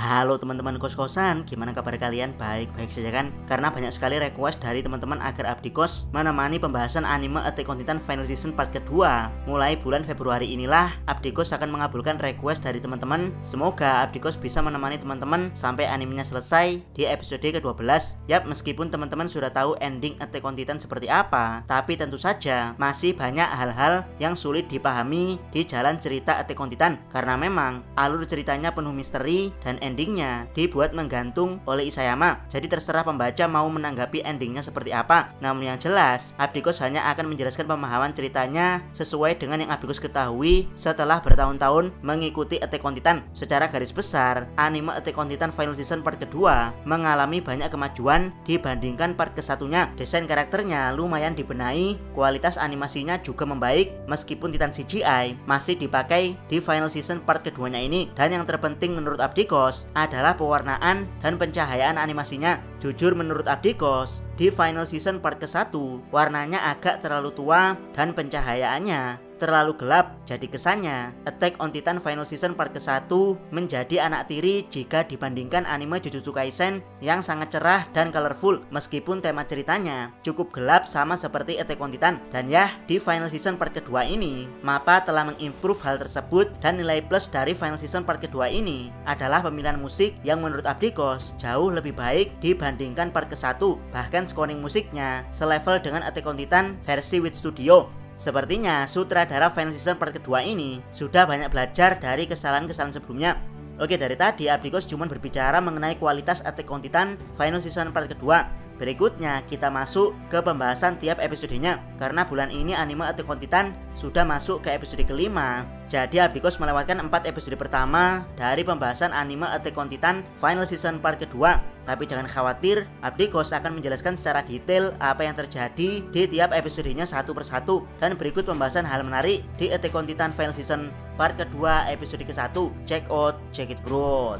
Halo teman-teman kos-kosan, gimana kabar kalian? Baik-baik saja kan? Karena banyak sekali request dari teman-teman agar Abdi Kos menemani pembahasan anime Attack on Titan Final Season part kedua. Mulai bulan Februari inilah, Abdi Kos akan mengabulkan request dari teman-teman. Semoga Abdi Kos bisa menemani teman-teman sampai animenya selesai di episode ke-12. Yap, meskipun teman-teman sudah tahu ending Attack on Titan seperti apa, tapi tentu saja masih banyak hal-hal yang sulit dipahami di jalan cerita Attack on Titan. Karena memang alur ceritanya penuh misteri dan endingnya dibuat menggantung oleh Isayama. Jadi terserah pembaca mau menanggapi endingnya seperti apa. Namun yang jelas, Abdi Kos hanya akan menjelaskan pemahaman ceritanya sesuai dengan yang Abdi Kos ketahui setelah bertahun-tahun mengikuti Attack on Titan. Secara garis besar, anime Attack on Titan Final Season part kedua mengalami banyak kemajuan dibandingkan part ke-1-nya. Desain karakternya lumayan dibenahi, kualitas animasinya juga membaik meskipun Titan CGI masih dipakai di Final Season part keduanya ini. Dan yang terpenting menurut Abdi Kos adalah pewarnaan dan pencahayaan animasinya. Jujur menurut Abdi Kos, di Final Season part ke-1 warnanya agak terlalu tua dan pencahayaannya terlalu gelap. Jadi kesannya Attack on Titan Final Season part ke-1 menjadi anak tiri jika dibandingkan anime Jujutsu Kaisen yang sangat cerah dan colorful, meskipun tema ceritanya cukup gelap sama seperti Attack on Titan. Dan ya, di Final Season part kedua ini MAPPA telah mengimprove hal tersebut, dan nilai plus dari Final Season part kedua ini adalah pemilihan musik yang menurut Abdi Kos jauh lebih baik dibandingkan part ke-1. Bahkan scoring musiknya selevel dengan Attack on Titan versi Wit Studio. Sepertinya sutradara Final Season part kedua ini sudah banyak belajar dari kesalahan-kesalahan sebelumnya. Oke, dari tadi Abdi Kos cuma berbicara mengenai kualitas Attack on Titan Final Season part kedua. Berikutnya kita masuk ke pembahasan tiap episodenya. Karena bulan ini anime Attack on Titan sudah masuk ke episode kelima, jadi Abdi Kos melewatkan 4 episode pertama dari pembahasan anime Attack on Titan Final Season part kedua. Tapi jangan khawatir, Abdi Kos akan menjelaskan secara detail apa yang terjadi di tiap episodenya satu persatu. Dan berikut pembahasan hal menarik di Attack on Titan Final Season part kedua episode ke-1. Check it bro.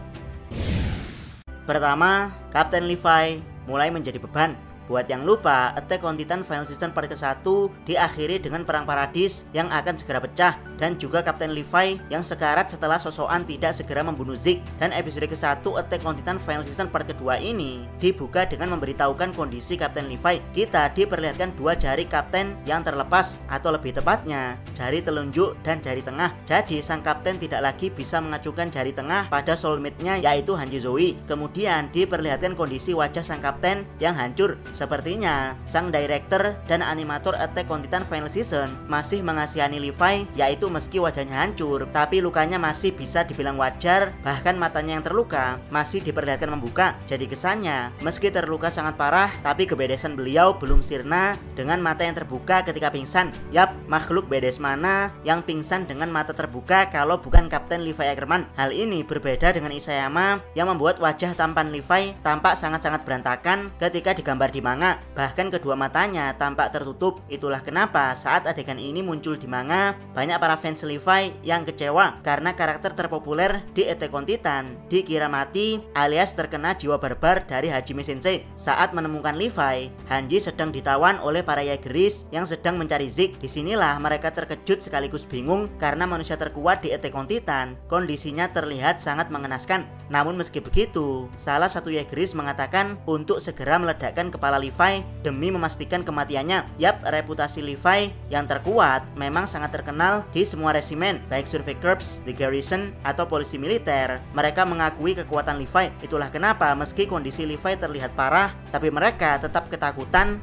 Pertama, Kapten Levi mulai menjadi beban. Buat yang lupa, Attack on Titan Final Season part ke-1 diakhiri dengan perang paradis yang akan segera pecah, dan juga Kapten Levi yang sekarat setelah sosokan tidak segera membunuh Zeke. Dan episode ke-1 Attack on Titan Final Season part kedua ini dibuka dengan memberitahukan kondisi Kapten Levi. Kita diperlihatkan dua jari Kapten yang terlepas, atau lebih tepatnya jari telunjuk dan jari tengah. Jadi sang Kapten tidak lagi bisa mengacungkan jari tengah pada soulmate-nya, yaitu Hanji Zoe. Kemudian diperlihatkan kondisi wajah sang Kapten yang hancur. Sepertinya sang director dan animator Attack on Titan Final Season masih mengasihani Levi, yaitu meski wajahnya hancur, tapi lukanya masih bisa dibilang wajar. Bahkan matanya yang terluka masih diperlihatkan membuka. Jadi kesannya meski terluka sangat parah, tapi kebedesan beliau belum sirna dengan mata yang terbuka ketika pingsan. Yap, makhluk bedes mana yang pingsan dengan mata terbuka kalau bukan Kapten Levi Ackerman? Hal ini berbeda dengan Isayama yang membuat wajah tampan Levi tampak sangat-sangat berantakan ketika digambar di manga. Bahkan kedua matanya tampak tertutup. Itulah kenapa saat adegan ini muncul di manga, banyak para fans Levi yang kecewa karena karakter terpopuler di Attack on Titan dikira mati alias terkena jiwa barbar dari Hajime Sensei. Saat menemukan Levi, Hanji sedang ditawan oleh para Jaegeris yang sedang mencari Zeke. Disinilah mereka terkejut sekaligus bingung karena manusia terkuat di Attack on Titan kondisinya terlihat sangat mengenaskan. Namun meski begitu, salah satu Jaegeris mengatakan untuk segera meledakkan kepala Levi demi memastikan kematiannya. Yap, reputasi Levi yang terkuat memang sangat terkenal di semua resimen, baik Survey Corps, The Garrison, atau polisi militer. Mereka mengakui kekuatan Levi. Itulah kenapa meski kondisi Levi terlihat parah, tapi mereka tetap ketakutan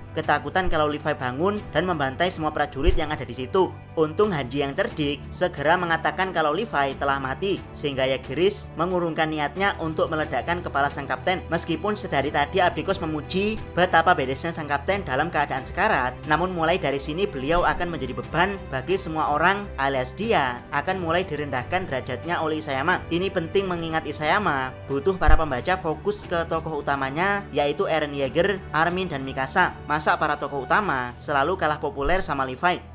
kalau Levi bangun dan membantai semua prajurit yang ada di situ. Untung Hanji yang cerdik segera mengatakan kalau Levi telah mati, sehingga Jaegeris mengurungkan niatnya untuk meledakkan kepala sang Kapten. Meskipun sedari tadi Abdi Kos memuji betapa bedesnya sang Kapten dalam keadaan sekarat, namun mulai dari sini beliau akan menjadi beban bagi semua orang, alias dia akan mulai direndahkan derajatnya oleh Isayama. Ini penting mengingat Isayama butuh para pembaca fokus ke tokoh utamanya, yaitu Eren Yeager, Armin, dan Mikasa. Masa para tokoh utama selalu kalah populer sama Levi?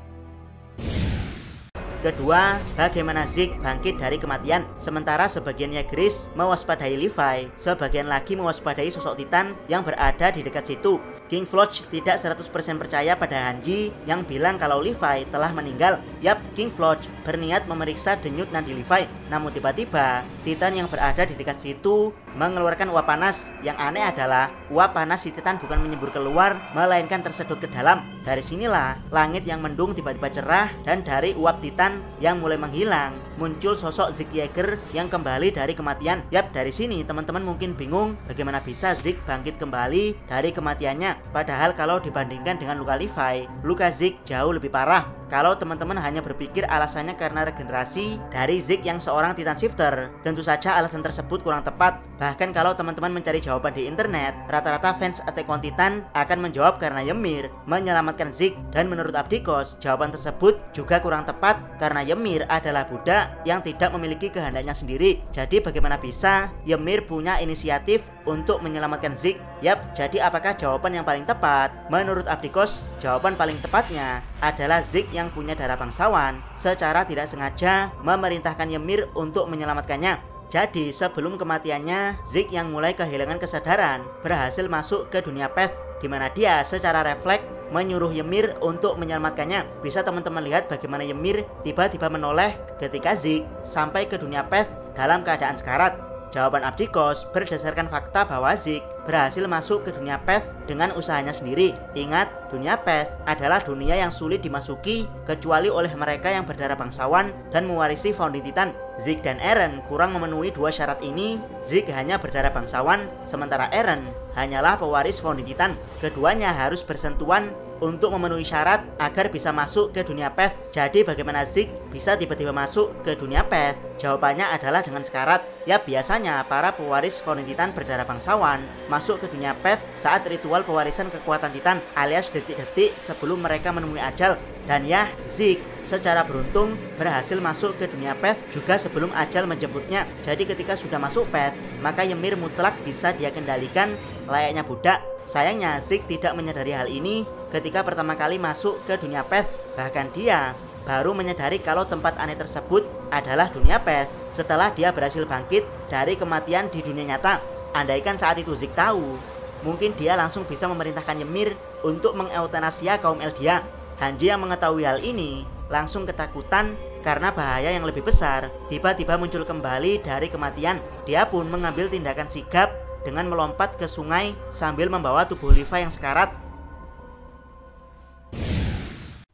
Kedua, bagaimana Zeke bangkit dari kematian. Sementara sebagian Jaegerist mewaspadai Levi, sebagian lagi mewaspadai sosok Titan yang berada di dekat situ. King Floch tidak 100% percaya pada Hanji yang bilang kalau Levi telah meninggal. Yap, King Floch berniat memeriksa denyut nadi Levi. Namun tiba-tiba Titan yang berada di dekat situ mengeluarkan uap panas. Yang aneh adalah uap panas si Titan bukan menyembur keluar, melainkan tersedot ke dalam. Dari sinilah langit yang mendung tiba-tiba cerah, dan dari uap Titan yang mulai menghilang muncul sosok Zeke Yeager yang kembali dari kematian. Yap, dari sini teman-teman mungkin bingung bagaimana bisa Zeke bangkit kembali dari kematiannya. Padahal kalau dibandingkan dengan luka Levi, luka Zeke jauh lebih parah. Kalau teman-teman hanya berpikir alasannya karena regenerasi dari Zeke yang seorang Titan Shifter, tentu saja alasan tersebut kurang tepat. Bahkan kalau teman-teman mencari jawaban di internet, rata-rata fans Attack on Titan akan menjawab karena Ymir menyelamatkan Zeke. Dan menurut Abdikos, jawaban tersebut juga kurang tepat karena Ymir adalah budak yang tidak memiliki kehendaknya sendiri. Jadi bagaimana bisa Ymir punya inisiatif untuk menyelamatkan Zeke? Yap, jadi apakah jawaban yang paling tepat? Menurut Abdikos, jawaban paling tepatnya adalah Zeke yang punya darah bangsawan secara tidak sengaja memerintahkan Ymir untuk menyelamatkannya. Jadi sebelum kematiannya, Zeke yang mulai kehilangan kesadaran berhasil masuk ke dunia Path, di mana dia secara refleks menyuruh Ymir untuk menyelamatkannya. Bisa teman-teman lihat bagaimana Ymir tiba-tiba menoleh ketika Zeke sampai ke dunia Path dalam keadaan sekarat. Jawaban Abdikos berdasarkan fakta bahwa Zeke berhasil masuk ke dunia Path dengan usahanya sendiri. Ingat, dunia Path adalah dunia yang sulit dimasuki kecuali oleh mereka yang berdarah bangsawan dan mewarisi Founding Titan. Zeke dan Eren kurang memenuhi dua syarat ini. Zeke hanya berdarah bangsawan, sementara Eren hanyalah pewaris Founding Titan. Keduanya harus bersentuhan untuk memenuhi syarat agar bisa masuk ke dunia Path. Jadi bagaimana Zeke bisa tiba-tiba masuk ke dunia Path? Jawabannya adalah dengan sekarat. Ya, biasanya para pewaris Founding Titan berdarah bangsawan masuk ke dunia Path saat ritual pewarisan kekuatan Titan, alias detik-detik sebelum mereka menemui ajal. Dan ya, Zeke secara beruntung berhasil masuk ke dunia Path juga sebelum ajal menjemputnya. Jadi ketika sudah masuk Path, maka Ymir mutlak bisa dia kendalikan layaknya budak. Sayangnya Zeke tidak menyadari hal ini ketika pertama kali masuk ke dunia Path. Bahkan dia baru menyadari kalau tempat aneh tersebut adalah dunia Path setelah dia berhasil bangkit dari kematian di dunia nyata. Andaikan saat itu Zeke tahu, mungkin dia langsung bisa memerintahkan Ymir untuk mengeuthanasia kaum Eldia. Hanji yang mengetahui hal ini langsung ketakutan karena bahaya yang lebih besar tiba-tiba muncul kembali dari kematian. Dia pun mengambil tindakan sigap dengan melompat ke sungai sambil membawa tubuh Levi yang sekarat.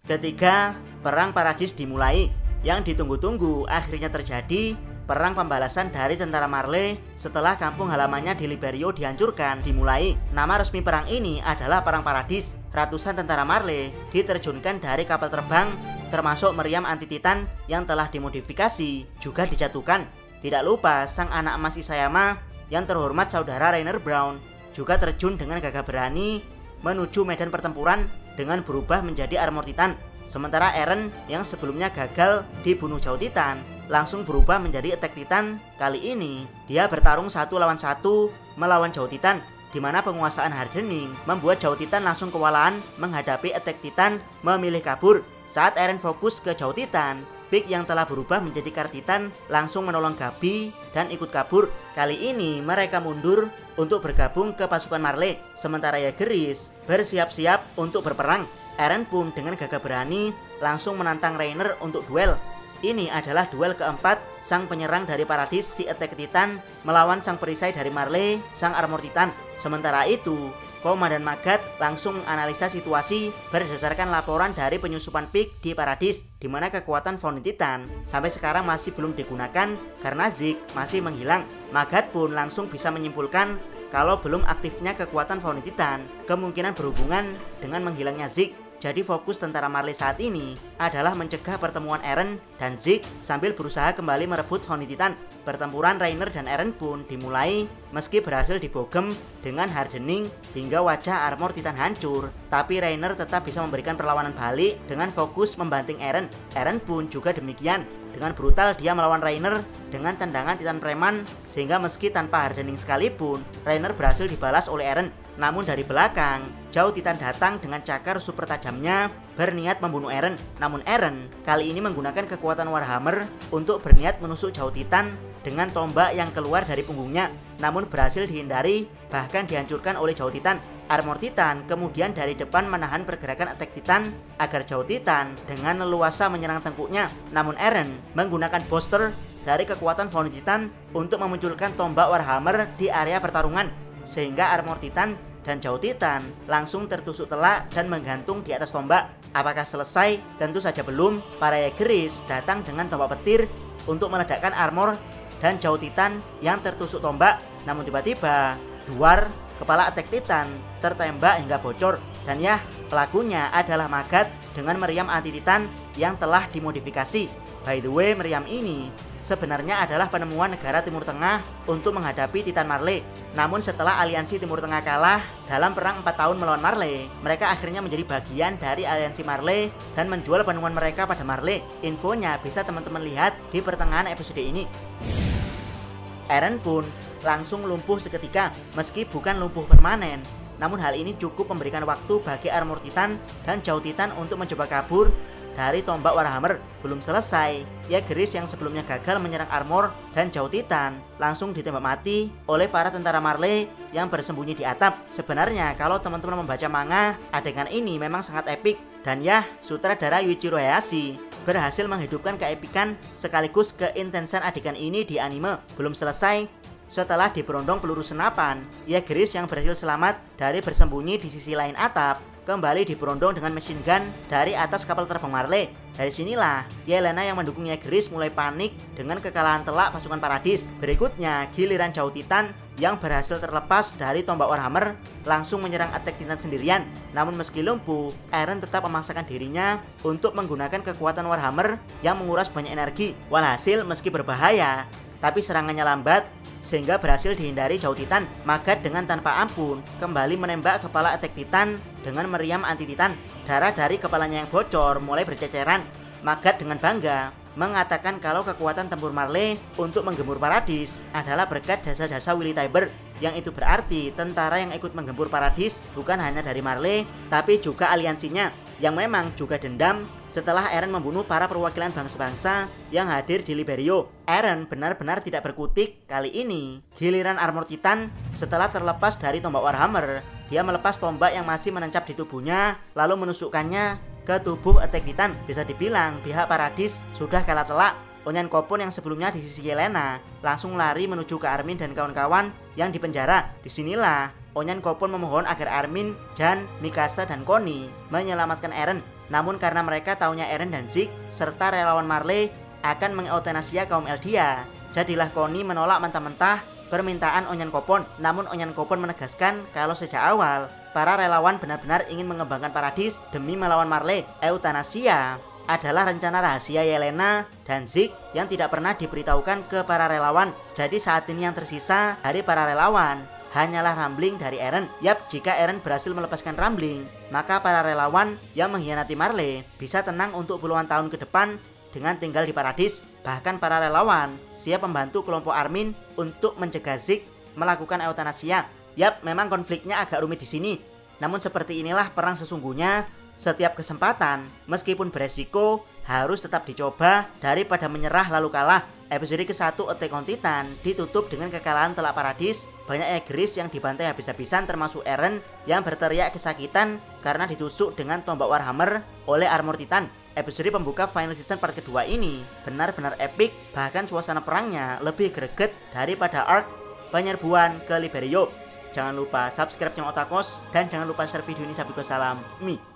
Ketika perang Paradis dimulai, yang ditunggu-tunggu akhirnya terjadi. Perang pembalasan dari tentara Marley setelah kampung halamannya di Liberio dihancurkan dimulai. Nama resmi perang ini adalah Perang Paradis. Ratusan tentara Marley diterjunkan dari kapal terbang, termasuk meriam anti-titan yang telah dimodifikasi juga dijatuhkan. Tidak lupa sang anak emas Isayama yang terhormat saudara Rainer Brown juga terjun dengan gagah berani menuju medan pertempuran dengan berubah menjadi armor Titan. Sementara Eren yang sebelumnya gagal dibunuh Jauh Titan langsung berubah menjadi Attack Titan. Kali ini dia bertarung 1 lawan 1 melawan Jauh Titan, di mana penguasaan Hardening membuat Jauh Titan langsung kewalahan menghadapi Attack Titan memilih kabur. Saat Eren fokus ke Jauh Titan, Pig yang telah berubah menjadi Kar Titan langsung menolong Gabi dan ikut kabur. Kali ini mereka mundur untuk bergabung ke pasukan Marley, sementara Jaegerist bersiap-siap untuk berperang. Eren pun dengan gagah berani langsung menantang Rainer untuk duel. Ini adalah duel keempat sang penyerang dari Paradis si Attack Titan melawan sang perisai dari Marley, sang armor Titan. Sementara itu, Komandan Magat langsung menganalisa situasi berdasarkan laporan dari penyusupan Pig di Paradis, di mana kekuatan Founding Titan sampai sekarang masih belum digunakan karena Zeke masih menghilang. Magat pun langsung bisa menyimpulkan kalau belum aktifnya kekuatan Founding Titan kemungkinan berhubungan dengan menghilangnya Zeke. Jadi fokus tentara Marley saat ini adalah mencegah pertemuan Eren dan Zeke sambil berusaha kembali merebut Founding Titan. Pertempuran Rainer dan Eren pun dimulai meski berhasil dibogem dengan Hardening hingga wajah armor Titan hancur. Tapi Rainer tetap bisa memberikan perlawanan balik dengan fokus membanting Eren. Eren pun juga demikian. dengan brutal dia melawan Reiner dengan tendangan Titan Preman, sehingga meski tanpa hardening sekalipun, Reiner berhasil dibalas oleh Eren. Namun dari belakang, Zhao Titan datang dengan cakar super tajamnya berniat membunuh Eren. Namun Eren kali ini menggunakan kekuatan Warhammer untuk berniat menusuk Zhao Titan dengan tombak yang keluar dari punggungnya, namun berhasil dihindari, bahkan dihancurkan oleh Zhao Titan. Armor Titan kemudian dari depan menahan pergerakan attack Titan agar Zhao Titan dengan leluasa menyerang tengkuknya. Namun Eren menggunakan booster dari kekuatan Founding Titan untuk memunculkan tombak Warhammer di area pertarungan, sehingga Armor Titan dan Zhao Titan langsung tertusuk telak dan menggantung di atas tombak. Apakah selesai? Tentu saja belum. Para Jaegeris datang dengan tombak petir untuk meledakkan armor dan Zhao Titan yang tertusuk tombak. Namun tiba-tiba Duar, kepala attack Titan, tertembak hingga bocor. Dan ya, pelakunya adalah Magat dengan meriam anti Titan yang telah dimodifikasi. By the way, meriam ini sebenarnya adalah penemuan negara Timur Tengah untuk menghadapi Titan Marley. Namun setelah aliansi Timur Tengah kalah dalam perang 4 tahun melawan Marley, mereka akhirnya menjadi bagian dari aliansi Marley dan menjual penemuan mereka pada Marley. Infonya bisa teman-teman lihat di pertengahan episode ini. Eren pun langsung lumpuh seketika, meski bukan lumpuh permanen. Namun hal ini cukup memberikan waktu bagi Armor Titan dan Zhao Titan untuk mencoba kabur dari tombak Warhammer. Belum selesai, Jaegeris yang sebelumnya gagal menyerang Armor dan Zhao Titan langsung ditembak mati oleh para tentara Marley yang bersembunyi di atap. Sebenarnya kalau teman-teman membaca manga, adegan ini memang sangat epik. Dan ya, sutradara Yuichiro Hayashi berhasil menghidupkan keepikan sekaligus keintensan adegan ini di anime. Belum selesai, setelah diberondong peluru senapan, Jaegeris yang berhasil selamat dari bersembunyi di sisi lain atap kembali diberondong dengan machine gun dari atas kapal terbang Marley. Dari sinilah Yelena yang mendukung Jaegeris mulai panik dengan kekalahan telak pasukan Paradis. Berikutnya giliran Zhao Titan yang berhasil terlepas dari tombak Warhammer langsung menyerang attack Titan sendirian. Namun meski lumpuh, Eren tetap memaksakan dirinya untuk menggunakan kekuatan Warhammer yang menguras banyak energi. Walhasil meski berbahaya, tapi serangannya lambat sehingga berhasil dihindari Zhao Titan. Magat dengan tanpa ampun kembali menembak kepala attack Titan dengan meriam anti Titan. Darah dari kepalanya yang bocor mulai berceceran. Magat dengan bangga mengatakan kalau kekuatan tempur Marley untuk menggempur Paradis adalah berkat jasa-jasa Willy Tybur. Yang itu berarti tentara yang ikut menggempur Paradis bukan hanya dari Marley, tapi juga aliansinya, yang memang juga dendam setelah Eren membunuh para perwakilan bangsa-bangsa yang hadir di Liberio. Eren benar-benar tidak berkutik. Kali ini giliran Armor Titan setelah terlepas dari tombak Warhammer, dia melepas tombak yang masih menancap di tubuhnya lalu menusukkannya ke tubuh attack Titan. Bisa dibilang pihak Paradis sudah kalah telak. Onyan Coppon yang sebelumnya di sisi Yelena langsung lari menuju ke Armin dan kawan-kawan yang dipenjara. Disinilah Onyan Coppon memohon agar Armin, Jan, Mikasa, dan Connie menyelamatkan Eren. Namun karena mereka taunya Eren dan Zeke serta relawan Marley akan mengeuthanasia kaum Eldia, jadilah Connie menolak mentah-mentah permintaan Onyan Coppon. Namun Onyan Coppon menegaskan kalau sejak awal para relawan benar-benar ingin mengembangkan Paradis demi melawan Marley. Euthanasia adalah rencana rahasia Yelena dan Zeke yang tidak pernah diberitahukan ke para relawan. Jadi saat ini yang tersisa dari para relawan hanyalah Rambling dari Eren. Yap, jika Eren berhasil melepaskan Rambling, maka para relawan yang mengkhianati Marley bisa tenang untuk puluhan tahun ke depan dengan tinggal di Paradis. Bahkan para relawan siap membantu kelompok Armin untuk mencegah Zeke melakukan euthanasia. Yap, memang konfliknya agak rumit di sini. Namun seperti inilah perang sesungguhnya. Setiap kesempatan, meskipun beresiko, harus tetap dicoba daripada menyerah lalu kalah. Episode ke-1 Attack on Titan ditutup dengan kekalahan telak Paradis. Banyak Jaegeris yang dibantai habis-habisan termasuk Eren yang berteriak kesakitan karena ditusuk dengan tombak Warhammer oleh Armor Titan. Episode pembuka Final Season part kedua ini benar-benar epik, bahkan suasana perangnya lebih greget daripada arc penyerbuan ke Liberio. Jangan lupa subscribe channel Otakos dan jangan lupa share video ini. Salam Mi.